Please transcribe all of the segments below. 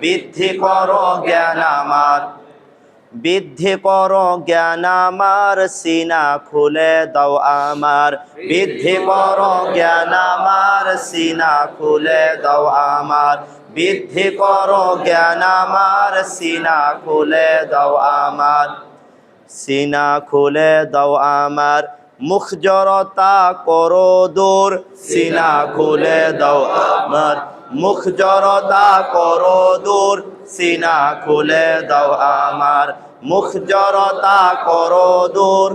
বৃদ্ধি করো জ্ঞান আমার, বৃদ্ধি করো জ্ঞান আমার, সিনা খুলে দাও আমার। বৃদ্ধি করো জ্ঞান আমার, সিনা খুলে দাও আমার। বৃদ্ধি করো জ্ঞান আমার, সিনা খুলে দাও আমার। সিনা খুলে দাও আমার, মুখ জড়তা করো দূর। সিনা খুলে দাও আমার, মুখ জড়তা করো দূর। সিনা খুলে দাও আমার, মুখ জড়তা করো দূর।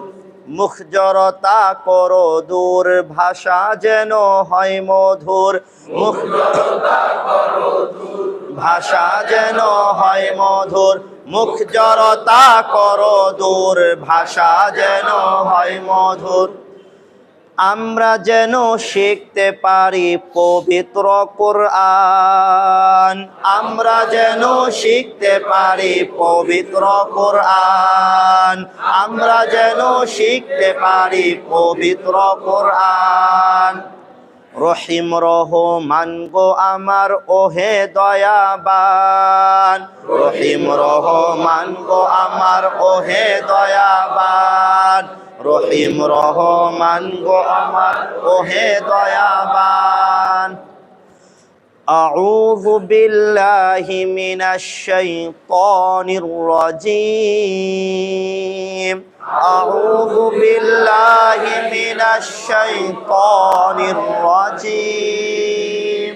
মুখ জড়তা করো দূর, ভাষা যেন হয় মধুর। মুখ জড়তা করো দূর, ভাষা যেন হয় মধুর। মুখ জড়তা করো দূর, ভাষা যেন হয় মধুর। আমরা যেন শিখতে পারি পবিত্র কোরআন। আমরা যেন শিখতে পারি পবিত্র কোরআন। আমরা যেন শিখতে পারি পবিত্র কোরআন। রহিম রহমান গো আমার ওহে দয়াবান। রহিম রহমান গো আমার ওহে দয়াবান। রহিম রহমান গো আমার ওহে দয়াবান। আউযু বিল্লাহি মিনাশ শাইতানির রাজীম। আউযু বিল্লাহি মিনাশ শাইতানির রাজীম।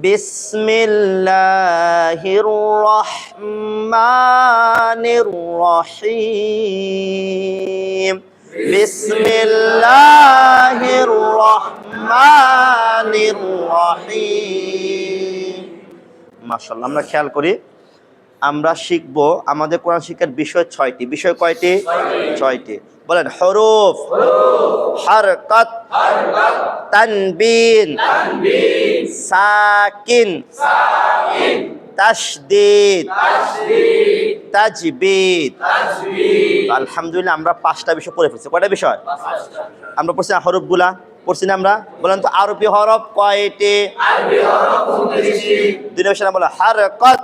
বিসমিল্লাহির রহমানির রহিম। বিসমিল্লাহির রহমানির রহিম। মাশাআল্লাহ, আমরা খেয়াল করি, আমরা শিখব আমাদের কোরআন শিক্ষার বিষয় 6টি। বিষয় কয়টি? 6টি। বলেন, হরফ, হরকত, তানবিন, সাকিন, তাশদীদ, তাজবীদ। আলহামদুলিল্লাহ, আমরা 5টা বিষয় পড়ে ফেলছি। কয়টা বিষয় আমরা পড়ছি? হরফগুলা পড়ছি না আমরা? বলেন তো, আরবি হরফ কয়টি? আরবি হরফ 29টি। দুই নম্বর বলো হরকত।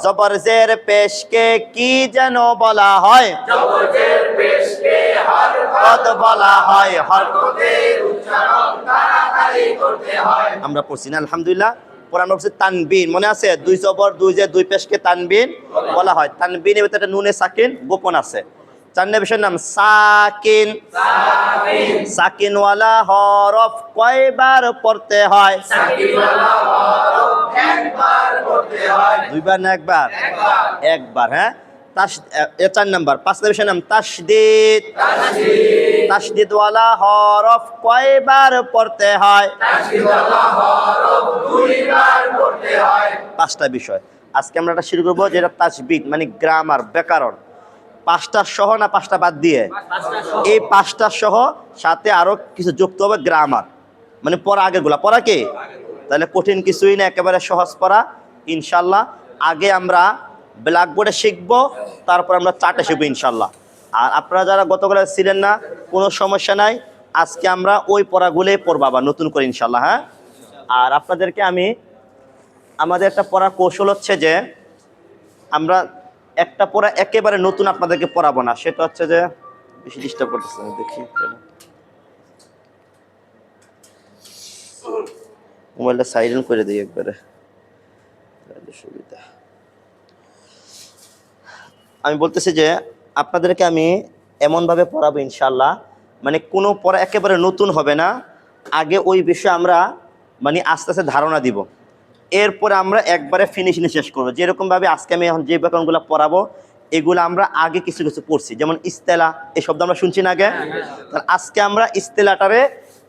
জবর জের পেশকে কি যেন বলা হয়? জবর জের পেশকে হরকত বলা হয়। হরকতের উচ্চারণ তাড়াতাড়ি করতে হয়। আমরা পড়ছি না? আলহামদুলিল্লাহ। পরে আমরা পড়ছি তানবিন, মনে আছে? 2 জবর 2 জের 2 পেশকে তানবিন বলা হয়। তানবিনের ভিতরে নুনে সাকিন গোপন আছে। 4 নম্বর বিষয়ের নাম সাকিন। সাকিনওয়ালা হরফ কয়বার পড়তে হয়? সাকিনওয়ালা হরফ একবার পড়তে হয়। দুইবার না একবার? একবার। হ্যাঁ, 4 নাম্বার। 5 নম্বর বিষয়ের নাম তাশদীদ। তাশদীদওয়ালা হরফ কয়বার পড়তে হয়? তাশদীদওয়ালা হরফ 2বার পড়তে হয়। 5টা বিষয় আজকে আমরা এটা শুরু করব, যেটা তাজবিদ মানে গ্রামার, ব্যাকরণ। 5টা সহ না 5টা বাদ দিয়ে? এই 5টা সহ, সাথে আরো কিছু যুক্ত হবে গ্রামার, মানে পড়া আগেরগুলা। পড়া কি? তাহলে কঠিন কিছুই না, একেবারে সহজ পড়া ইনশাল্লাহ। আগে আমরা ব্ল্যাকবোর্ডে শিখবো, তারপর আমরা চার্টে শিখবো ইনশাল্লাহ। আর আপনারা যারা গতকালে ছিলেন না, কোনো সমস্যা নাই, আজকে আমরা ওই পড়াগুলোই পড়বো আবার নতুন করে ইনশাল্লাহ। হ্যাঁ, আর আপনাদেরকে আমি, আমাদের একটা পড়ার কৌশল হচ্ছে যে আমরা একটা পড়া একেবারে নতুন আপনাদেরকে পড়াবো না। সেটা হচ্ছে যে, বেশি ডিস্টার্ব করতেছে, দেখি মোবাইলটা সাইলেন্ট করে দিই একবারে, সুবিধা। আমি বলতেছি যে আপনাদেরকে আমি এমনভাবে পড়াবো ইনশাল্লাহ, মানে কোনো পড়া একেবারে নতুন হবে না। আগে ওই বিষয়ে আমরা মানে আস্তে আস্তে ধারণা দিব, এরপরে আমরা একবারে ফিনিশিং শেষ করবো। যেরকমভাবে আজকে আমি এখন যে ব্যাকরণগুলো পড়াবো, এগুলো আমরা আগে কিছু কিছু পড়ছি, যেমন ইস্তেলা, এই শব্দ আমরা শুনছি না আগে? আজকে আমরা ইস্তেলাটারে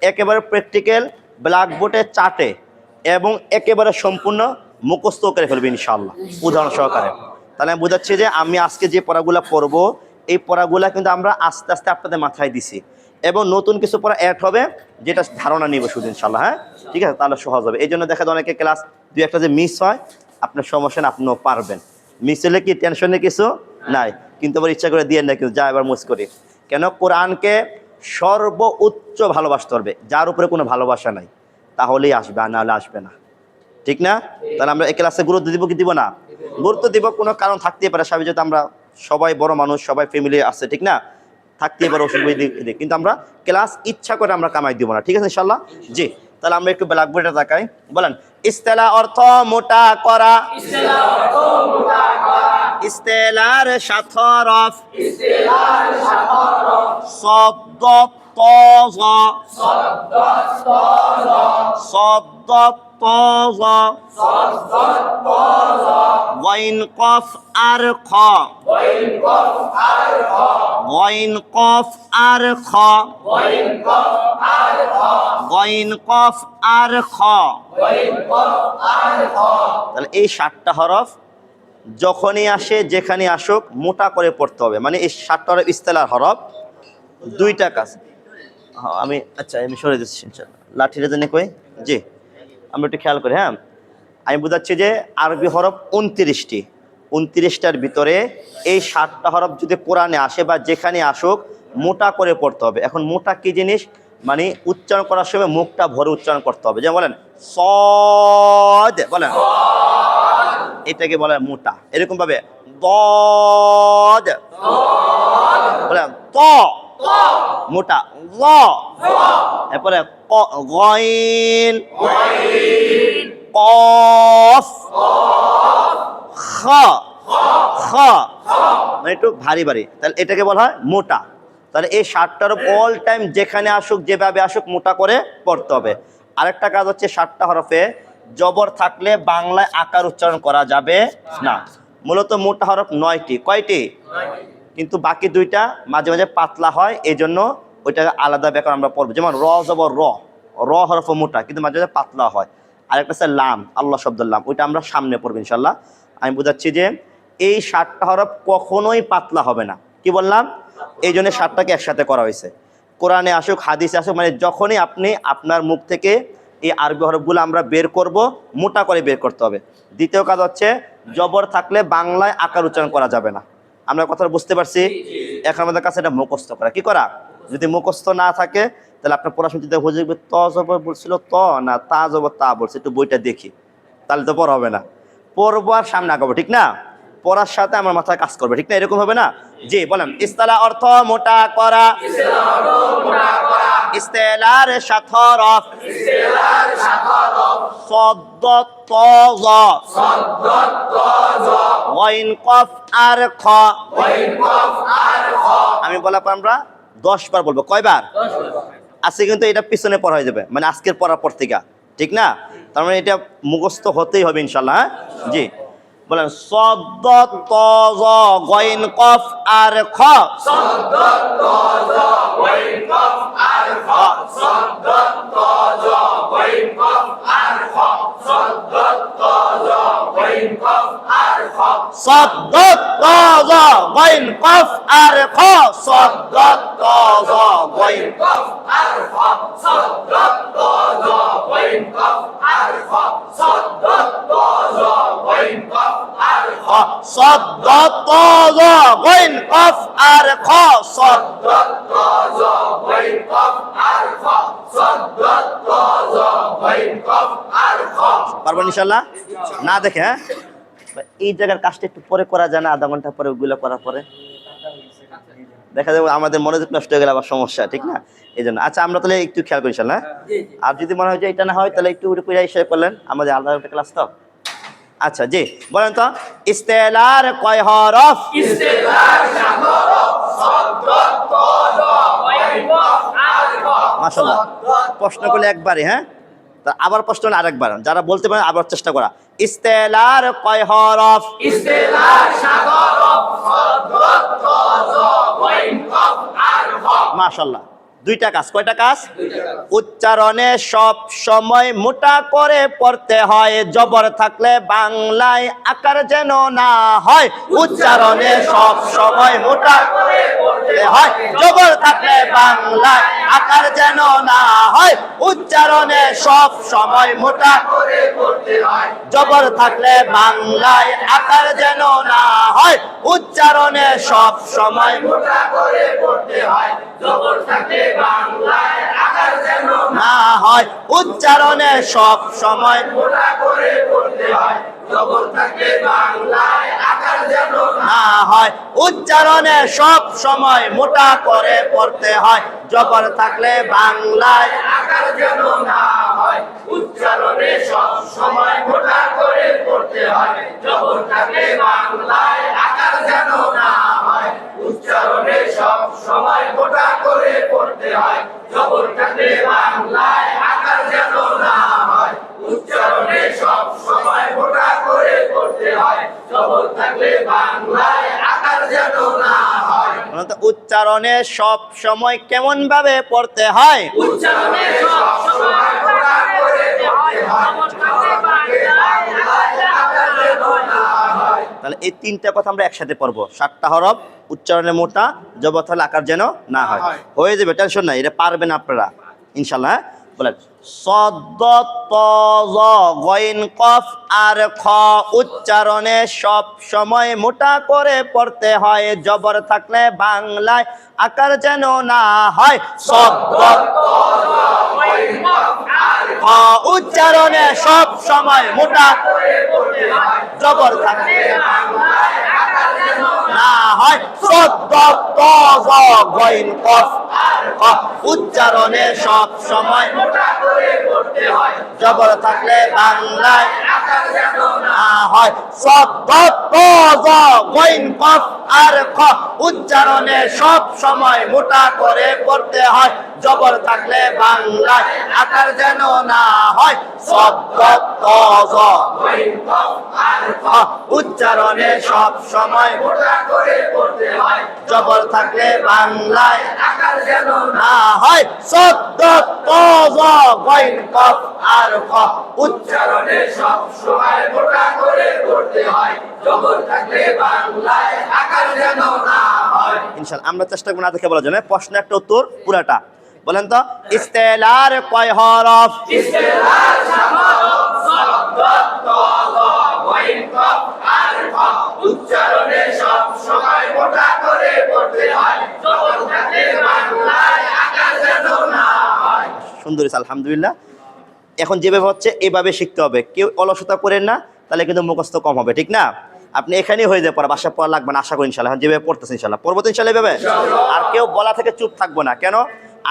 একেবারে প্র্যাকটিক্যাল ব্ল্যাকবোর্ডে, চার্টে এবং একেবারে সম্পূর্ণ মুখস্থ করে ফেলবো ইনশাআল্লাহ, উদাহরণ সহকারে। তাহলে আমি বোঝাচ্ছি যে আমি আজকে যে পড়াগুলো পড়বো, এই পড়াগুলো কিন্তু আমরা আস্তে আস্তে আপনাদের মাথায় দিছি, এবং নতুন কিছু পড়া অ্যাড হবে, যেটা ধারণা নিব শুধু ইনশাআল্লাহ। হ্যাঁ, ঠিক আছে, তাহলে সহজ হবে। এই জন্য দেখা যায় অনেকে ক্লাস 2-1টা যে মিস হয়, আপনার সমস্যা না, আপনিও পারবেন। মিস হলে কি টেনশনে কিছু নাই, কিন্তু আবার ইচ্ছা করে দিয়ে না, কিন্তু যা এবার মিস করি কেন? কোরআনকে সর্বোচ্চ ভালোবাসতে হবে, যার উপরে কোনো ভালোবাসা নাই, তাহলেই আসবে, আর নাহলে আসবে না। ঠিক না? তাহলে আমরা এই ক্লাসে গুরুত্ব দিব কি দিব না? গুরুত্ব দিব, কোনো কারণ থাকতেই পারে স্বাভাবিক, যেহেতু আমরা সবাই বড় মানুষ, সবাই ফ্যামিলি আছে, ঠিক না? থাকতেই পারে অসুবিধা, কিন্তু আমরা ক্লাস ইচ্ছা করে আমরা কামাই দিব না, ঠিক আছে ইনশাল্লাহ? জি, তাহলে আমরা একটু ব্ল্যাকবোর্ডে তাকাই। বলেন ইস্তেলা অর্থ মোটা করা, ইস্তেলার সাথে হরফ, শব্দ তজ, শব্দ তজ, ওয়াইন কফ আর খ, ওয়াইন কফ আর খ, ওয়াইন কফ আর খ। তাহলে এই 7টা হরফ যখনই আসে যেখানে আসুক মোটা করে পড়তে হবে, মানে এই 7টা হরফ ইস্তেলার হরফ। 2টা কাজ আমি, আচ্ছা আমি সরে দিচ্ছি ইনশাআল্লাহ, লাঠিটা জেনে কই। জি, আমরা একটু খেয়াল করি। হ্যাঁ, আমি বোঝাচ্ছি যে আরবি হরফ 29টি, 29টার ভিতরে এই 7টা হরফ যদি কোরআনে আসে বা যেখানে আসুক মোটা করে পড়তে হবে। এখন মোটা কি জিনিস, মানে উচ্চারণ করার সময় মুখটা ভরে উচ্চারণ করতে হবে। যেমন বলেন সদ, বলেন এটাকে বলে মোটা। এরকম ভাবে দদ, বলেন ত মোটা, ল, এরপরে গইন, কফ, খ, খ, মানে একটু ভারী ভারী, তাহলে এটাকে বলা হয় মোটা। তাহলে এই 7টার অল টাইম যেখানে আসুক যেভাবে আসুক মোটা করে পড়তে হবে। আরেকটা কাজ হচ্ছে 7টা হরফে জবর থাকলে বাংলায় আকার উচ্চারণ করা যাবে না। মূলত মোটা হরফ 9টি, কয়টি? কিন্তু বাকি 2টা মাঝে মাঝে পাতলা হয়, এই জন্য ওইটাকে আলাদা ব্যাপার আমরা পড়বো। যেমন র জবর র, র হরফ মোটা কিন্তু মাঝে মাঝে পাতলা হয়। আরেকটা হচ্ছে লাম, আল্লাহ শব্দের লাম, ওইটা আমরা সামনে পড়বো ইনশাল্লাহ। আমি বোঝাচ্ছি যে এই 7টা হরফ কখনোই পাতলা হবে না। কি বললাম? এই জন্য 7টাকে একসাথে করা হয়েছে। কোরআনে আসুক হাদিসে আসুক, মানে যখনই আপনি আপনার মুখ থেকে এই আরবি হরফগুলো আমরা বের করব, মোটা করে বের করতে হবে। দ্বিতীয় কাজ হচ্ছে জবর থাকলে বাংলায় আকার উচ্চারণ করা যাবে না। আমরা কথা বুঝতে পারছি? এখন আমাদের কাছে এটা মুখস্থ করা। কি করা? যদি মুখস্থ না থাকে তাহলে আপনার পড়াশোনা যদি বুঝবে ত জবর বলছিল ত না তা জবর তা বলছে, একটু বইটা দেখি, তাহলে তো পড়া হবে না। পড়বো আর সামনে আগাবো, ঠিক না? পড়ার সাথে আমার মাথায় কাজ করবে, ঠিক না? এরকম হবে না? জি, বলেন ইস্তেলা অর্থ মোটা করা, ইস্তেলার সাথে হরফ, শব্দ তজ, ওয়াইন কফ আর খ। আমি বলার পর আমরা 10 বার বলবো। কয়বার? আজকে কিন্তু এটা পিছনে পড়া হয়ে যাবে, মানে আজকের পড়ার পর থেকে, ঠিক না? তার মানে এটা মুখস্থ হতেই হবে ইনশাল্লাহ। হ্যাঁ, জি, বলেন শব্দ তজ গইন কফ আর খ, শব্দ তজ গইন কফ আর খ, শব্দ তজ গইন কফ আর খ, শব্দ তজ গইন কফ আর খ, শব্দ তজ গইন কফ আর খ, শব্দ তজ গইন কফ আর খ, শব্দ তজ গইন কফ আর খ, শব্দ তজ গইন কফ আর খ, শব্দ তজ গইন কফ আর খ, শব্দ তজ গইন কফ আর খ, শব্দ তজ গইন কফ আর খ। পারবেন ইনশাআল্লাহ? না দেখে, হ্যাঁ, এই জায়গার কাজটা একটু পরে করা যায় না? আধা ঘন্টা পরে ওগুলো করার পরে দেখা যাবে আমাদের মনোযোগ নষ্ট হয়ে গেলে আবার সমস্যা, ঠিক না? এই জন্য আচ্ছা আমরা তাহলে একটু খেয়াল করি ইনশাআল্লাহ। আর যদি মনে হয় যে এটা না হয় তাহলে একটু শেয়ার করলেন, আমাদের আলাদা একটা ক্লাস তো। আচ্ছা, জি, বলেন তো ইস্তেলার কয় হরফ? ইস্তেলার 7 হরফ, শব্দ তজ গইন কফ আর খ। মাশাআল্লাহ, প্রশ্ন করলে একবারই, হ্যাঁ, তা আবার প্রশ্ন হলে আরেকবার, যারা বলতে পারেন আবার চেষ্টা করা। ইস্তেলার কয় হরফ? ইস্তেলার 7 হরফ, শব্দ তজ গইন কফ আর খ। মাশাআল্লাহ, 2টা কাজ। কয়টা কাজ? উচ্চারণে সব সময় মোটা করে পড়তে হয়, জবর থাকলে বাংলায় আকার যেন না হয়। উচ্চারণে সব সময় মোটা করে পড়তে হয়, জবর থাকলে বাংলায় আকার যেন না হয়। উচ্চারণে সব সময় মোটা করে পড়তে হয়, জবর থাকলে বাংলায় আকার যেন না হয় উচ্চারণে সব সময় মোটা করে পড়তে হয় জবর থাকলে বাংলায় আকার যেন না হয় উচ্চারণে সব সময় মোটা করে পড়তে হয় জবর থাকলে বাংলায় আকার যেন না হয় উচ্চারণে সব সময় মোটা করে পড়তে হয় জবর থাকলে বাংলায় আকার যেন না হয় উচ্চারণে সব সময় মোটা করে পড়তে হয় জবর থাকলে বাংলায় আকার যেন না হয় উচ্চারণে সব সময় মোটা করে পড়তে হয় জবর থাকলে বাংলায় আকার যেন না হয় উচ্চারণে সব সময় মোটা করে পড়তে হয় জবর থাকলে বাংলায় আকার যেন না হয় উচ্চারণে সব সময় কেমন ভাবে পড়তে হয় উচ্চারণে সব সময় মোটা করে পড়তে হয় জবর থাকলে বাংলায় আকার যেন না হয় তাহলে এই তিনটা কথা আমরা একসাথে পড়বো 7টা হরফ উচ্চারণে মোটা জবর থাকলে আকার যেন না হয় হয়ে যাবে টেনশন নাই এটা পারবেন আপনারা ইনশাআল্লাহ বলেন সদ ত জ গইন কফ আর খ উচ্চারণে সব সময় মোটা করে পড়তে হয় জবর থাকলে বাংলায় আকার যেন না হয় সদ খ উচ্চারণে সব সময় মোটা করে পড়তে হয় জবর থাকলে বাংলায় আকার যেন না হয় সদ ত জ গইন কফ আর খ উচ্চারণে সব সময় মোটা করে পড়তে হয় জবর থাকলে বাংলায় আকার যেন না না হয় সদ ত জ গইন কফ আর খ উচ্চারণে সব সময় মোটা করে পড়তে হয় জবর থাকলে বাংলায় আকার যেন না হয় সদ ত জ গইন কফ আর খ উচ্চারণে সব সময় মোটা করে পড়তে হয় জবর থাকলে বাংলায় আকার যেন না না হয় সদ ত জ গইন কফ আর খ উচ্চারণে সব সময় মোটা করে পড়তে হয় জবর থাকলে বাংলায় আকার যেন না হয় ইনশাআল্লাহ আমরা চেষ্টা করব না দেখে বলার জন্য প্রশ্ন একটা উত্তর পুরাটা বলেন তো ইস্তেলার কয় হরফ ইস্তেলার সামারক সদ ত জ গইন কফ আর খ উচ্চারণে সব সময় মোটা করে পড়তে হয় জবর থাকলে বাংলায় আকার যেন না হয় সুন্দর আলহামদুলিল্লাহ এখন যেভাবে হচ্ছে এভাবে শিখতে হবে কেউ অলসতা করেন না তাহলে কিন্তু মুখস্থ কম হবে ঠিক না আপনি এখানেই হয়ে যাবে পড়া বাসা পড়া লাগবে না আশা করি ইনশাআল্লাহ এখন যেভাবে পড়তেছেন ইনশাআল্লাহ পড়বো তো ইনশাআল্লাহ এভাবে আর কেউ বলা থেকে চুপ থাকবো না কেন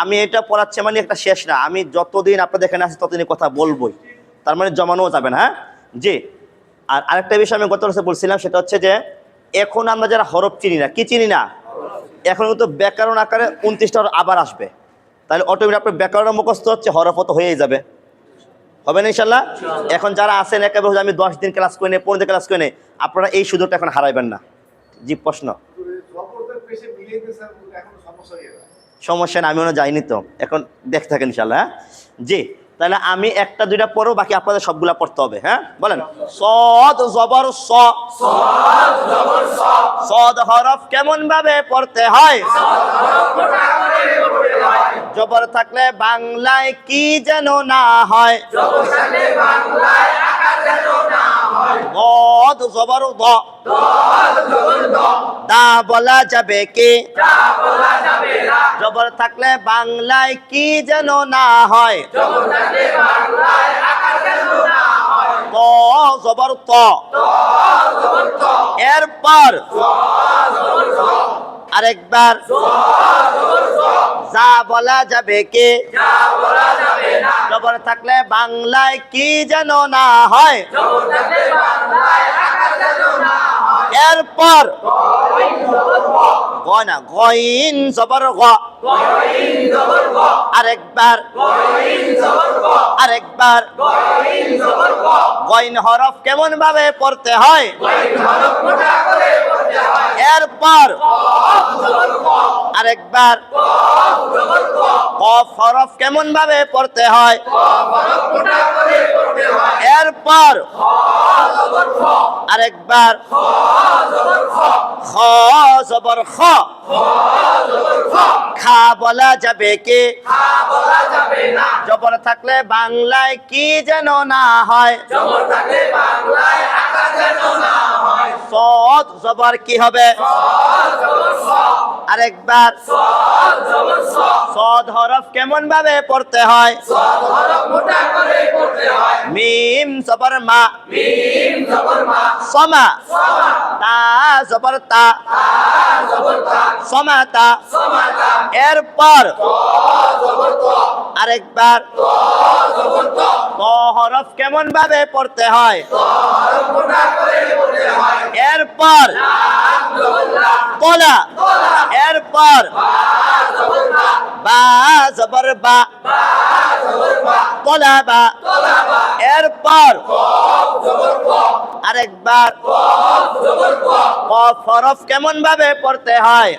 আমি এটা পড়াচ্ছি মানে একটা শেষ না আমি যতদিন আপনাদের এখানে আসি ততদিন কথা বলবোই তার মানে জমানোও যাবে না হ্যাঁ জি আর আরেকটা বিষয় আমি গত বছর বলছিলাম সেটা হচ্ছে যে এখন আমরা যারা হরফ চিনি না কি চিনি না এখন কিন্তু ব্যাকরণ আকারে 29টা আবার আসবে তাহলে অটোমেটিক আপনার ব্যাকরণ মুখস্থ হচ্ছে হরফত হয়েই যাবে হবে না ইনশাল্লাহ এখন যারা আছেন একেবারে আমি 10 দিন ক্লাস করে নেই 15 দিন ক্লাস করে নেই আপনারা এই সুযোগটা এখন হারাইবেন না জি প্রশ্ন সমস্যা না আমি ওনা যাইনি তো এখন দেখতে থাকেন ইনশাল্লাহ হ্যাঁ জি তাহলে আমি একটা দুইটা পড়ো বাকি আপনাদের সবগুলা পড়তে হবে হ্যাঁ বলেন সদ জবর স সদ জবর স সদ হরফ কেমন ভাবে পড়তে হয় মোটা করে পড়তে হয় জবর থাকলে বাংলায় কি যেন না হয় জবর থাকলে বাংলায় আকার যেন না হয় গদ জবর দ দল জবর দ দা বলা যাবে কি যা বলা যাবে না জবর থাকলে বাংলায় কি যেন না হয় জবর থাকলে বাংলায় আকার যেন না হয় ত জবর ত দল জবর ত এরপর জবর জ আরেকবার জবর জ যা বলা যাবে কি যা বলা যাবে না জবর থাকলে বাংলায় কি যেন না হয় জবর থাকলে বাংলায় আকার যেন না হয় এরপর গইন জবর গ গয় না গইন জবর গ গইন জবর গ আরেকবার গইন জবর গ আরেকবার গইন জবর গ গইন হরফ কেমন ভাবে পড়তে হয় গইন হরফ মোটা করে পড়তে হয় এরপর কফ জবর ক আরেকবার কফ জবর ক কফ হরফ কেমন ভাবে পড়তে হয় কফ হরফ মোটা করে পড়তে হয় এরপর খ জবর খ আরেকবার খ জবর খ খ জবর খ খ জবর খ খা বলা যাবে কি খা বলা যাবে না জবর থাকলে বাংলায় কি যেন না হয় জবর থাকলে বাংলায় সদ জবর কি হবে? আরেকবার, সদ হরফ কেমন ভাবে পড়তে হয়? মিম জবর মা, সমা, তা জবর তা, সমাতা। এরপর আরেকবার, ত হরফ কেমন ভাবে পড়তে হয়? এরপর তোলা, এরপর বা জবর বা, তোলা বা। এরপর আরেকবার, কফ হরফ কেমন ভাবে পড়তে হয়?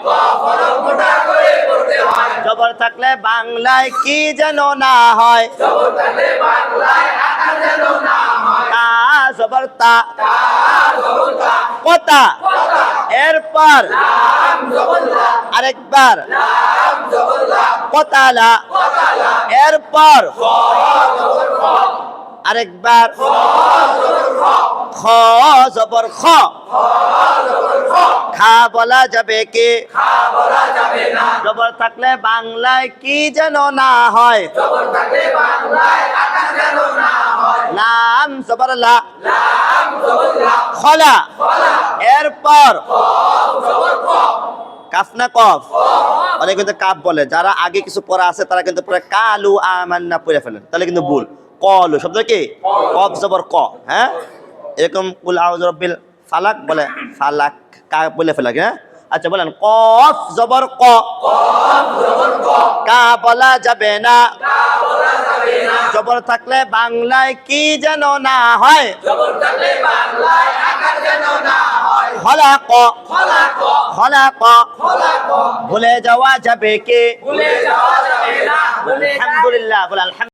জবর থাকলে বাংলায় কি যেন না হয়? তা জবর তা, কোতা। এরপর আরেকবার, কোতালা। এরপর আরেকবার, খ জবর খ, খা বলা যাবে কি? জবর থাকলে বাংলায় কি যেন না হয়? লাম জবর লা, খলা। এরপর কাফ না কফ? অনেকে কিন্তু কাফ বলে, যারা আগে কিছু পড়া আছে তারা কিন্তু পুরো কালু আমান্না পড়ে ফেলেন, তাহলে কিন্তু ভুল। কলু শব্দ কি? কফ জবর ক। হ্যাঁ, এরকম কুল আউযু বিল ফালাক বলে ফালাক, কা বলে ফেলাক। হ্যাঁ, আচ্ছা বলেন, কফ জবর ক, কা বলা যাবে না। জবর থাকলে বাংলায় কি যেন না হয়? খলাক, খলাক। ভুলে যাওয়া যাবে কি? আলহামদুলিল্লাহ বলে আলহামদুলিল্লাহ।